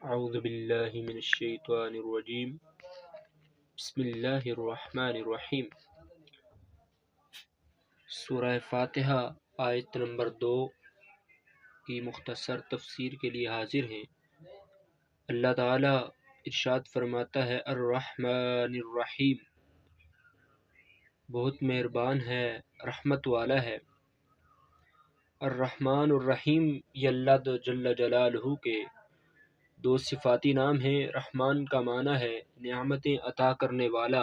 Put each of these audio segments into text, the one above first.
اعوذ باللہ من الشیطان الرجیم بسم اللہ الرحمن الرحیم۔ سورہ فاتحہ آیت نمبر 2 کی مختصر تفسیر کے لیے حاضر ہیں۔ اللہ تعالیٰ ارشاد فرماتا ہے الرحمن الرحیم، بہت مہربان ہے، رحمت والا ہے۔ الرحمن الرحیم یہ اللہ جل جلالہ کے دو صفاتی نام ہیں۔ رحمان کا معنی ہے نعمتیں عطا کرنے والا،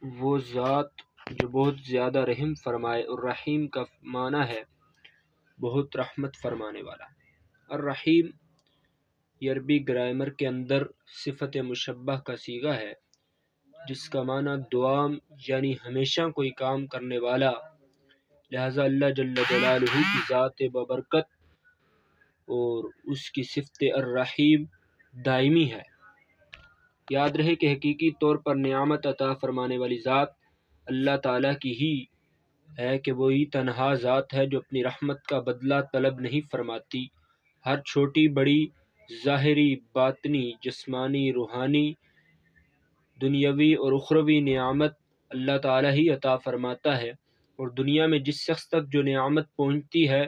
وہ ذات جو بہت زیادہ رحم فرمائے، اور رحیم کا معنی ہے بہت رحمت فرمانے والا۔ الرحیم یہ عربی گرامر کے اندر صفت مشبہ کا صیغہ ہے، جس کا معنی دوام یعنی ہمیشہ کوئی کام کرنے والا، لہذا اللہ جل جلالہ کی ذات ببرکت اور اس کی صفت الرحیم دائمی ہے۔ یاد رہے کہ حقیقی طور پر نعمت عطا فرمانے والی ذات اللہ تعالیٰ کی ہی ہے، کہ وہی تنہا ذات ہے جو اپنی رحمت کا بدلہ طلب نہیں فرماتی۔ ہر چھوٹی بڑی، ظاہری، باطنی، جسمانی، روحانی، دنیاوی اور اخروی نعمت اللہ تعالیٰ ہی عطا فرماتا ہے، اور دنیا میں جس شخص تک جو نعمت پہنچتی ہے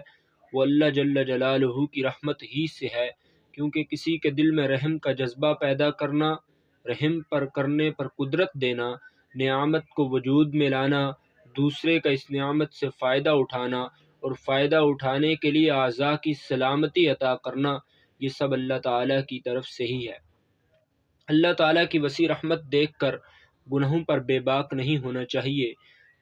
وہ اللہ جل جلالہ کی رحمت ہی سے ہے، کیونکہ کسی کے دل میں رحم کا جذبہ پیدا کرنا، رحم پر کرنے پر قدرت دینا، نعمت کو وجود میں لانا، دوسرے کا اس نعمت سے فائدہ اٹھانا اور فائدہ اٹھانے کے لیے اعضاء کی سلامتی عطا کرنا، یہ سب اللہ تعالیٰ کی طرف سے ہی ہے۔ اللہ تعالیٰ کی وسیع رحمت دیکھ کر گناہوں پر بے باک نہیں ہونا چاہیے،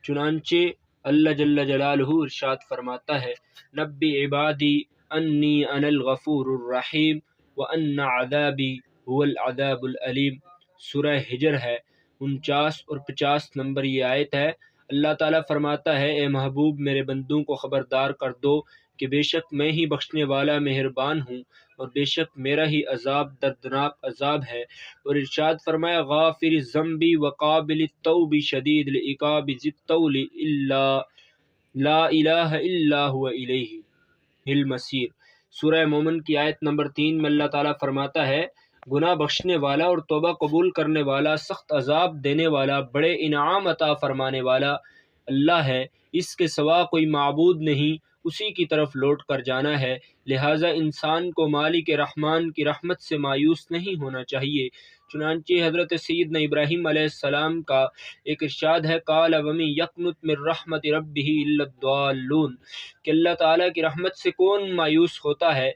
چنانچہ اللہ جل جلالہ ارشاد فرماتا ہے نبی عبادی انی انا الغفور الرحیم وان عذابی هو العذاب العلیم۔ سورہ ہجر ہے، 49 اور 50 نمبر یہ آیت ہے۔ اللہ تعالیٰ فرماتا ہے اے محبوب میرے بندوں کو خبردار کر دو کہ بے شک میں ہی بخشنے والا مہربان ہوں، اور بے شک میرا ہی عذاب دردناک عذاب ہے۔ اور ارشاد فرمایا غافر الذنب وقابل التوب شدید العقاب ذی الطول لا الہ الا هو الیہ المصیر۔ سورہ مومن کی آیت نمبر 3 میں اللہ تعالیٰ فرماتا ہے گناہ بخشنے والا اور توبہ قبول کرنے والا، سخت عذاب دینے والا، بڑے انعام عطا فرمانے والا اللہ ہے، اس کے سوا کوئی معبود نہیں، اسی کی طرف لوٹ کر جانا ہے۔ لہٰذا انسان کو مالک رحمان کی رحمت سے مایوس نہیں ہونا چاہیے، چنانچہ حضرت سیدنا ابراہیم علیہ السلام کا ایک ارشاد ہے قال ومن یقنط من رحمت ربہ الا الضالون، کہ اللہ تعالیٰ کی رحمت سے کون مایوس ہوتا ہے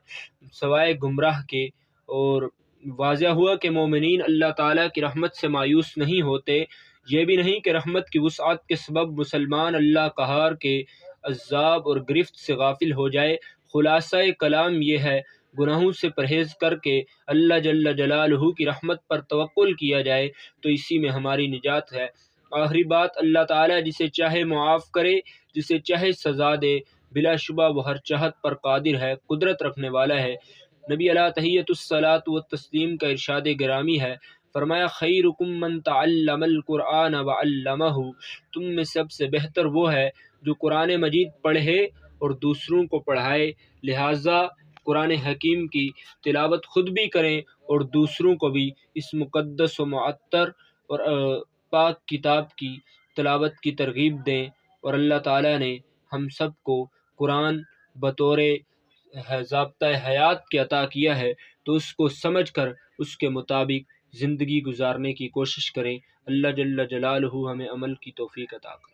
سوائے گمراہ کے۔ اور واضح ہوا کہ مومنین اللہ تعالیٰ کی رحمت سے مایوس نہیں ہوتے، یہ بھی نہیں کہ رحمت کی وسعت کے سبب مسلمان اللہ قہار کے عذاب اور گرفت سے غافل ہو جائے۔ خلاصہ کلام یہ ہے گناہوں سے پرہیز کر کے اللہ جل جلالہ کی رحمت پر توکل کیا جائے تو اسی میں ہماری نجات ہے۔ آخری بات، اللہ تعالیٰ جسے چاہے معاف کرے، جسے چاہے سزا دے، بلا شبہ وہ ہر چاہت پر قادر ہے، قدرت رکھنے والا ہے۔ نبی علیہ تحیۃ الصلاۃ والتسلیم کا ارشاد گرامی ہے، فرمایا خیرکم من تعلم القرآن وعلمہ، تم میں سب سے بہتر وہ ہے جو قرآن مجید پڑھے اور دوسروں کو پڑھائے، لہٰذا قرآن حکیم کی تلاوت خود بھی کریں اور دوسروں کو بھی اس مقدس و معطر اور پاک کتاب کی تلاوت کی ترغیب دیں۔ اور اللہ تعالیٰ نے ہم سب کو قرآن بطور ضابطہ حیات کے عطا کیا ہے، تو اس کو سمجھ کر اس کے مطابق زندگی گزارنے کی کوشش کریں۔ اللہ جل جلالہ ہمیں عمل کی توفیق عطا کرے۔